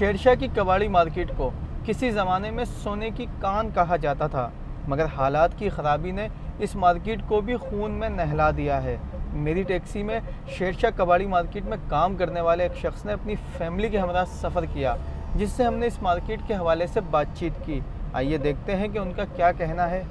शेरशाह की कबाड़ी मार्केट को किसी ज़माने में सोने की कान कहा जाता था, मगर हालात की ख़राबी ने इस मार्केट को भी खून में नहला दिया है। मेरी टैक्सी में शेरशाह कबाड़ी मार्केट में काम करने वाले एक शख्स ने अपनी फैमिली के हमरा सफ़र किया, जिससे हमने इस मार्केट के हवाले से बातचीत की। आइए देखते हैं कि उनका क्या कहना है।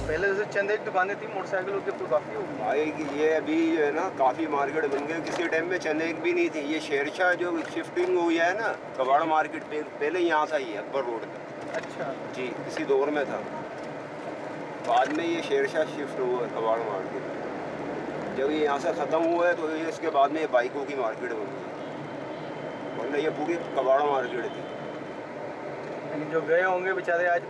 पहले जैसे चंद एक दुकानें थी मोटरसाइकिलों की, तो काफ़ी होगी भाई। ये अभी जो है ना काफ़ी मार्केट बन गई। किसी टाइम में चंद एक भी नहीं थी। ये शेरशाह जो शिफ्टिंग हुई है ना कबाड़ मार्केट पे, पहले यहाँ से ही है अकबर रोड पे। अच्छा जी, इसी दौर में था। बाद में ये शेरशाह शिफ्ट हुआ है कबाड़ मार्केट। जब ये यहाँ से ख़त्म हुआ है तो ये इसके बाद में ये बाइकों की मार्केट बन गई, वरना ये पूरी कबाड़ मार्केट थी। लेकिन जो गए होंगे बेचारे आज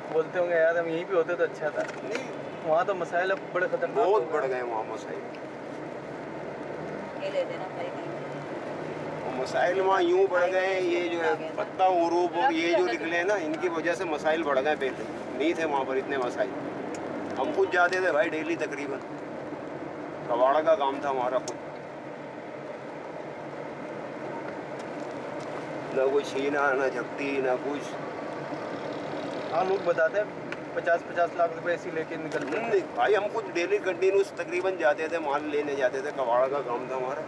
बोलते होंगे यार हम यहीं पे होते तो अच्छा था। नहीं, वहाँ तो मसाइल अब बड़े खतरनाक बहुत बढ़ गए वहाँ मसाइल। मसाइल वहाँ यूँ बढ़ गए, ये जो है पत्ता उरूब और ये जो निकले हैं ना, इनकी वजह से मसाइल बढ़ गए। पहले नहीं थे वहाँ पर इतने मसाइल। हम खुद जाते थे भाई डेली तकरीबन, कबाड़ा का काम था हमारा खुद। ना कोई छीना, ना झपटी, ना कुछ। हाँ, लोग बताते हैं 50-50 लाख रुपए ऐसी लेके निकलते हैं। भाई हम खुद डेली कंटिन्यूस तकरीबन जाते थे, माल लेने जाते थे। कबाड़ा का काम था हमारा।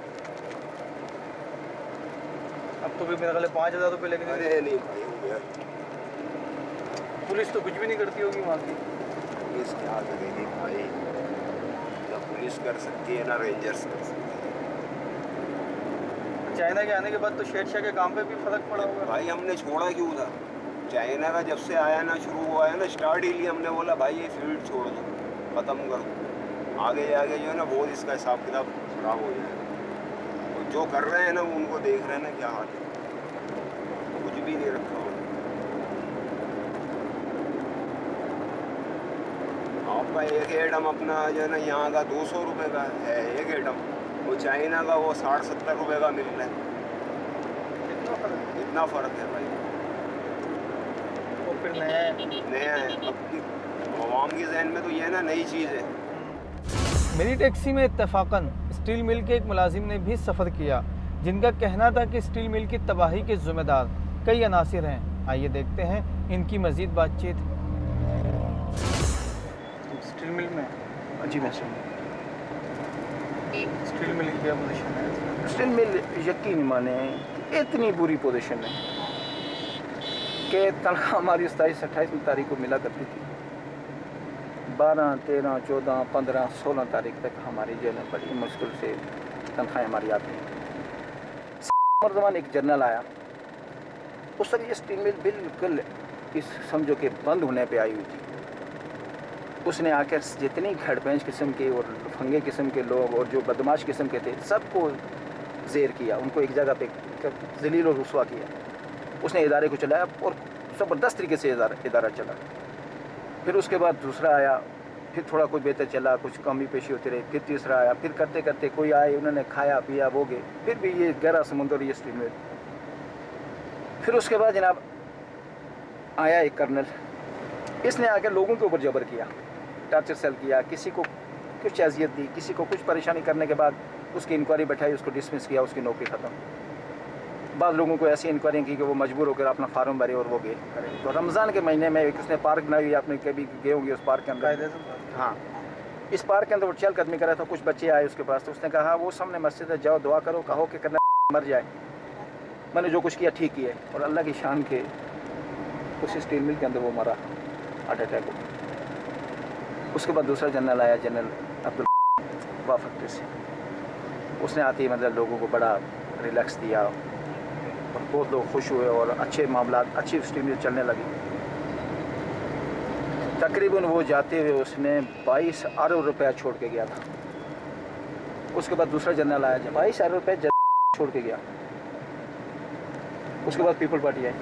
अब तो भी मेरे ख्याल 5,000 रुपये लेके अरे नहीं भाई, हो गया। पुलिस तो कुछ भी नहीं करती होगी वहाँ की। पुलिस क्या करेगी भाई, ना पुलिस कर सकती है ना रेंजर्स कर सकती है। चाइना के आने के बाद तो शेरशाह के काम पे भी फर्क पड़ा होगा। भाई हमने छोड़ा क्यों था? चाइना का जब से आया ना, शुरू हुआ है ना, स्टार्ट ही लिया, हमने बोला भाई ये फील्ड छोड़ दो, ख़त्म कर दो। आगे जाके जो है ना बहुत इसका हिसाब किताब खराब हो जाएगा। और जो कर रहे हैं ना उनको देख रहे हैं ना क्या हाल है, कुछ भी नहीं रखा हुआ। आपका एक आइटम अपना जो है ना यहाँ का 200 रुपये का है एक आइटम, वो चाइना का वो 60-70 रुपये का मिल रहा है। इतना फ़र्क है भाई। वो फिर नया है। अब की आवाम के जहन में तो ये ना नई चीज़ है। मेरी टैक्सी में इत्तेफाकन स्टील मिल के एक मुलाजिम ने भी सफ़र किया, जिनका कहना था कि स्टील मिल की तबाही के ज़िम्मेदार कई अनासिर हैं। आइए देखते हैं इनकी मज़ीद बातचीत। स्टील मिल में जी मैं स्टील मिल की क्या पोजीशन है? स्टील मिल यकीन माने इतनी बुरी पोजीशन है कि तनख्वाह हमारी 27-28 तारीख को मिला करती थी। 12, 13, 14, 15, 16 तारीख तक हमारी जो है बड़ी मुश्किल से तनख्वाहें हमारी आती हैं। मरज़मान एक जर्नल आया, उस वक्त ये स्टील मिल बिल्कुल इस समझो कि बंद होने पे आई हुई थी। उसने आकर जितनी घड़पेंच किस्म के और फंगे किस्म के लोग और जो बदमाश किस्म के थे सबको ज़ेर किया, उनको एक जगह पे ज़लील और रुस्वा किया। उसने इदारे को चलाया और ज़बरदस्त तरीके से इदारा चला। फिर उसके बाद दूसरा आया, फिर थोड़ा कुछ बेहतर चला, कुछ कमी पेशी होती रही। फिर तीसरा आया, फिर करते करते कोई आए, उन्होंने खाया पिया वो गए, फिर भी ये गहरा समुंदर ये स्टील मिल। फिर उसके बाद जनाब आया एक कर्नल, इसने आकर लोगों के ऊपर जबर किया, टार्चर सेल किया, किसी को कुछ अजियत दी, किसी को कुछ परेशानी करने के बाद उसकी इंक्वायरी बैठाई, उसको डिसमिस किया, उसकी नौकरी ख़त्म। बाद लोगों को ऐसी इंक्वायरी की कि वो मजबूर होकर अपना फार्म भरे और वो गए करें। तो रमज़ान के महीने में उसने पार्क बनाई हुई, आपने कभी गए होंगे उस पार्क के अंदर। हाँ, इस पार्क के अंदर वो चहलकदमी कर रहा था। कुछ बच्चे आए उसके पास, तो उसने कहा वो सामने मस्जिद है, जाओ दुआ करो, कहो कि करना मर जाए, मैंने जो कुछ किया ठीक किया। और अल्लाह की शान के उस स्टील मिल के अंदर वो मरा हार्ट अटैक को। उसके बाद दूसरा जनरल आया, जनरल अब्दुल वाफक से। उसने आते ही मतलब लोगों को बड़ा रिलैक्स दिया और बहुत लोग खुश हुए और अच्छे मामला, अच्छी स्टील मिल चलने लगी। तकरीबन वो जाते हुए उसने 22 अरब रुपया छोड़ के गया था। उसके बाद दूसरा जनरल आया, 22 अरब रुपये छोड़ के गया। उसके बाद पीपल पार्टी आई।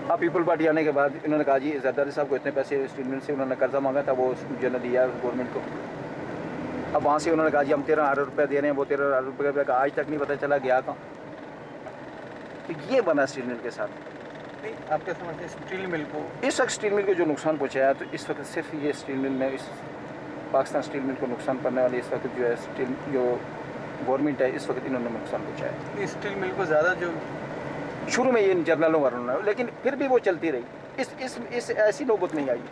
हाँ, पीपल पार्टी आने के बाद इन्होंने कहा जी जरदारी साहब को इतने पैसे स्टील मिल से उन्होंने कर्जा मांगा था, वो जो ने दिया गवर्नमेंट को। अब वहाँ से उन्होंने कहा जी हम 13 अरब रुपये दे रहे हैं, वो 13 अरब रुपये का आज तक नहीं पता चला गया कहाँ। तो ये बना स्टील मिल के साथ। नहीं, आप क्या समझते हैं स्टील मिल को? इस वक्त स्टील मिल को जो नुकसान पहुँचाया, तो इस वक्त सिर्फ ये स्टील मिल में, इस पाकिस्तान स्टील मिल को नुकसान करने वाली इस वक्त जो है स्टील जो गवर्नमेंट है, इस वक्त इन्होंने नुकसान पहुँचाया। स्टील मिल को ज़्यादा जो शुरू में ये जर्नलों वालों, लेकिन फिर भी वो चलती रही, इस ऐसी नौबत नहीं आई।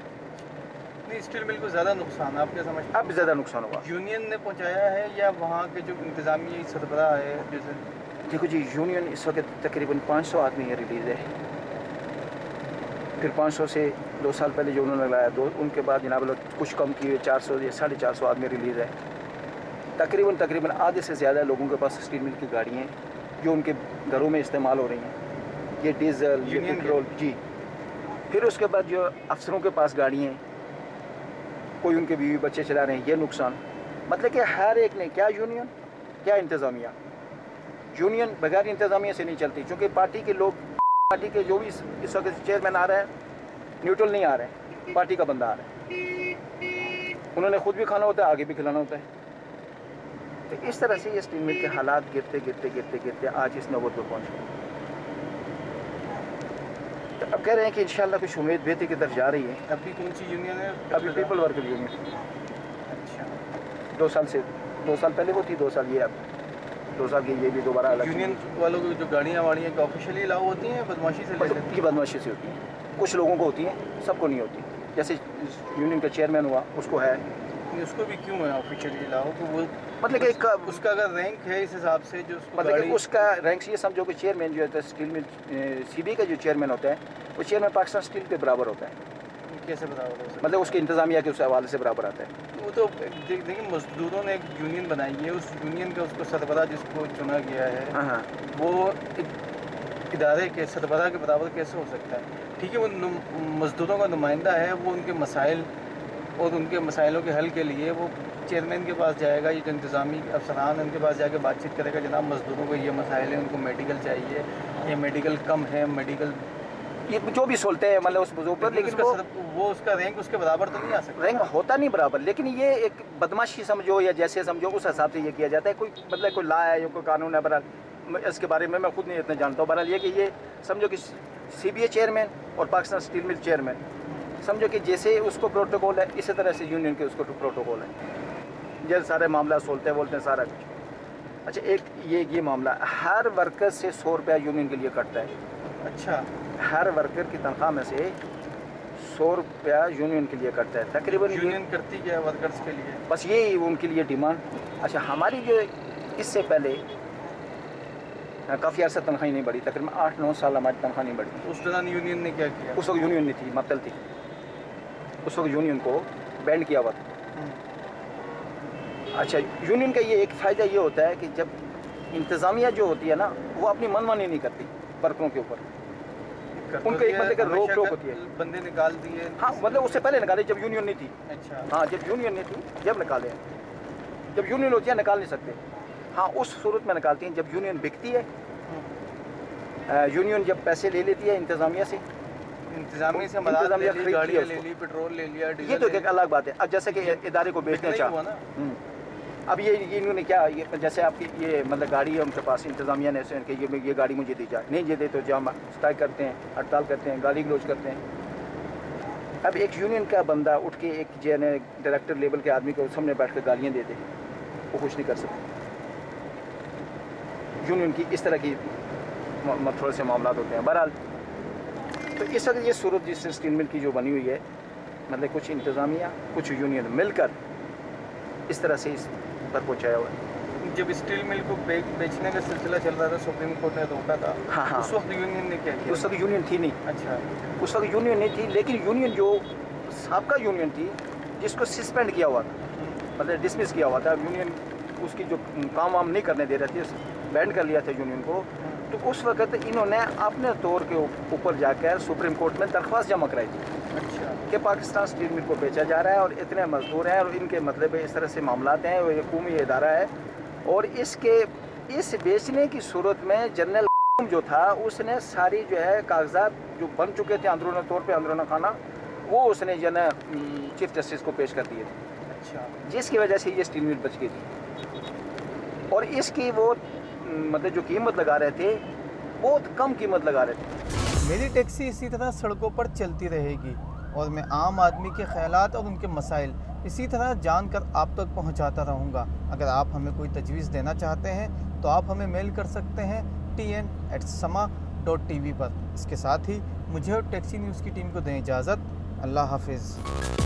नहीं, स्टील मिल को ज़्यादा नुकसान आप क्या समझते हैं? अब ज़्यादा नुकसान हुआ। यूनियन ने पहुंचाया है या वहाँ के जो इंतज़ामी सरबराह है? जैसे देखो जी, यूनियन इस वक्त तकरीबन 500 आदमी है रिलीज़ है, फिर 500 से 2 साल पहले जो उन्होंने लगाया उनके बाद जनाब लोग कुछ कम किए, 400 या 450 आदमी रिलीज़ है। तकरीबन आधे से ज़्यादा लोगों के पास स्टील मिल की गाड़ियाँ हैं जो उनके घरों में इस्तेमाल हो रही हैं, ये डीजल, ये पेट्रोल जी। फिर उसके बाद जो अफसरों के पास गाड़ियाँ हैं, कोई उनके बीवी बच्चे चला रहे हैं, ये नुकसान। मतलब कि हर एक ने, क्या यूनियन क्या इंतज़ामिया, यूनियन बगैर इंतज़ामिया से नहीं चलती, क्योंकि पार्टी के लोग, पार्टी के जो भी इस वक्त चेयरमैन आ रहे हैं न्यूट्रल नहीं आ रहे हैं, पार्टी का बंदा आ रहा है, उन्होंने खुद भी खाना होता है, आगे भी खिलाना होता है। तो इस तरह से ये स्टील मिल के हालात गिरते आज इस नौबत पर पहुँच गए। तो अब कह रहे हैं कि इंशाल्लाह कुछ उम्मीद बेहतरी की तरफ जा रही है। अभी कौन सी यूनियन है? अभी पीपल वर्कर यूनियन। अच्छा, 2 साल पहले वो थी, 2 साल ये, अब 2 साल की ये भी दोबारा अलग। यूनियन वालों की जो गाड़ियाँ वाड़ियाँ की ऑफिशियली अलाउ होती हैं, बदमाशी से लेते हैं? की बदमाशी से होती है, कुछ लोगों को होती है, सबको नहीं होती। जैसे यूनियन का चेयरमैन हुआ, उसको है। उसको भी क्यों है ऑफिशियली अलाउ? तो वो मतलब कि उसका अगर रैंक है इस हिसाब से जो उसको मतलब कि उसका रैंक ये समझो कि चेयरमैन जो है स्टील मिल सीबी का जो चेयरमैन होता है, वो चेयरमैन पाकिस्तान स्टील के बराबर होता है। कैसे बराबर हो सकता है? मतलब उसके इंतज़ामिया के उस हवाले से बराबर आता है। वो तो देखिए, मजदूरों ने एक यूनियन बनाई है, उस यूनियन का उसको सरबराह जिसको चुना गया है, हाँ, वो इदारे के सरबराह के बराबर कैसे हो सकता है? ठीक है, वो मजदूरों का नुमाइंदा है, वो उनके मसाइल और उनके मसाइलों के हल के लिए वो चेयरमैन के पास जाएगा, ये जो इंतज़ामी अफसरान उनके पास जाके बातचीत करेगा, जनाब मजदूरों को ये मसाइल हैं, उनको मेडिकल चाहिए, ये मेडिकल कम है, मेडिकल ये जो भी सोलते हैं मतलब उस मौजू पर, लेकिन वो उसका रैंक उसके बराबर तो नहीं आ सकता। रैंक होता नहीं बराबर, लेकिन ये एक बदमाशी समझो या जैसे समझो, उस हिसाब से ये किया जाता है। कोई मतलब कोई ला है या कोई कानून है, बहरहाल इसके बारे में मैं खुद नहीं इतना जानता हूँ। बहरहाल ये कि ये समझो कि CBA चेयरमैन और पाकिस्तान स्टील मिल चेयरमैन, समझो कि जैसे उसको प्रोटोकॉल है, इसी तरह से यूनियन के उसको प्रोटोकॉल है, जैसे सारे मामला सोलते हैं बोलते हैं सारा कुछ। अच्छा, एक ये मामला, हर वर्कर से 100 रुपया यूनियन के लिए कटता है। अच्छा, हर वर्कर की तनख्वाह में से 100 रुपया यूनियन के लिए कटता है तकरीबन। यूनियन करती क्या है वर्कर्स के लिए? बस यही उनके लिए डिमांड। अच्छा, हमारी जो इससे पहले काफ़ी अर्सा तनख्वाही नहीं बढ़ी, तकरीबन 8-9 साल हमारी तनख्वाह नहीं बढ़ी। उस दौरान यूनियन ने क्या किया? उस वक्त यूनियन नहीं थी, मअतल थी, उस वक्त यूनियन को बैंड किया हुआ था। अच्छा, यूनियन का ये एक फ़ायदा ये होता है कि जब इंतज़ामिया जो होती है ना, वो अपनी मनमानी नहीं करती वर्करों के ऊपर, उनके एक मतलब रोक टोक होती है। बंदे निकाल दिए? हाँ, मतलब उससे पहले निकाले जब यूनियन नहीं थी। अच्छा, हाँ, जब यूनियन नहीं थी जब निकाले हैं। जब यूनियन होती है निकाल नहीं सकते। हाँ, उस सूरत में निकालती हैं जब यूनियन बिकती है। यूनियन जब पैसे ले लेती है इंतज़ामिया से, इंतज़ामिया से इंतज़ामिया खरीद गाड़ियाँ ले ली, पेट्रोल ले लिया, डीजल, ये तो एक अलग बात है। अब जैसे कि इदारे को बेचना चाह, अब ये इन्होंने क्या, ये जैसे आपकी ये मतलब गाड़ी है उनके पास, इंतज़ामिया ने कि ये गाड़ी मुझे दी जाए, नहीं दे तो जाम स्ट्राइक करते हैं, हड़ताल करते हैं, गाली गलौज करते हैं। अब एक यूनियन का बंदा उठ के एक जो है डायरेक्टर लेवल के आदमी को सामने बैठ कर गालियाँ दे दे, वो कुछ नहीं कर सकते। यूनियन की इस तरह की थोड़े से मामला होते हैं। बहरहाल तो इस वक्त ये सूरत जिस स्टील मिल की जो बनी हुई है, मतलब कुछ इंतज़ामिया कुछ यूनियन मिलकर इस तरह से इस पर पहुँचाया हुआ है। जब स्टील मिल को बेचने का सिलसिला चल रहा था, सुप्रीम कोर्ट ने रोका था। हाँ, उस वक्त यूनियन ने क्या किया? उस वक्त यूनियन थी नहीं। अच्छा, उस वक्त यूनियन नहीं थी, लेकिन यूनियन जो साबका यूनियन थी जिसको सस्पेंड किया हुआ था, मतलब डिसमिस किया हुआ था, यूनियन उसकी जो काम वाम नहीं करने दे रहे थे, बैंड कर लिया था यूनियन को। तो उस वक्त इन्होंने अपने तौर के ऊपर जाकर सुप्रीम कोर्ट में दरख्वास्त जमा कराई थी। अच्छा, कि पाकिस्तान स्टील मिल को बेचा जा रहा है और इतने मजदूर हैं और इनके मतलब इस तरह से मामलात हैं, और ये कौमी इदारा है, और इस बेचने की सूरत में जनरल जो था उसने सारी जो है कागजात जो बन चुके थे अंदरूनी तौर पे, अंदरूनी खाना, वो उसने जो है चीफ जस्टिस को पेश कर दिए थे। अच्छा, जिसकी वजह से ये स्टील मिल बच गई थी। और इसकी वो मतलब जो कीमत लगा रहे थे बहुत कम कीमत लगा रहे थे। मेरी टैक्सी इसी तरह सड़कों पर चलती रहेगी। और मैं आम आदमी के ख्यालात और उनके मसाइल इसी तरह जानकर आप तक पहुंचाता रहूंगा। अगर आप हमें कोई तजवीज़ देना चाहते हैं तो आप हमें मेल कर सकते हैं tn@sama.tv पर। इसके साथ ही मुझे और टैक्सी न्यूज़ की टीम को दें इजाज़त। अल्लाह हाफिज़।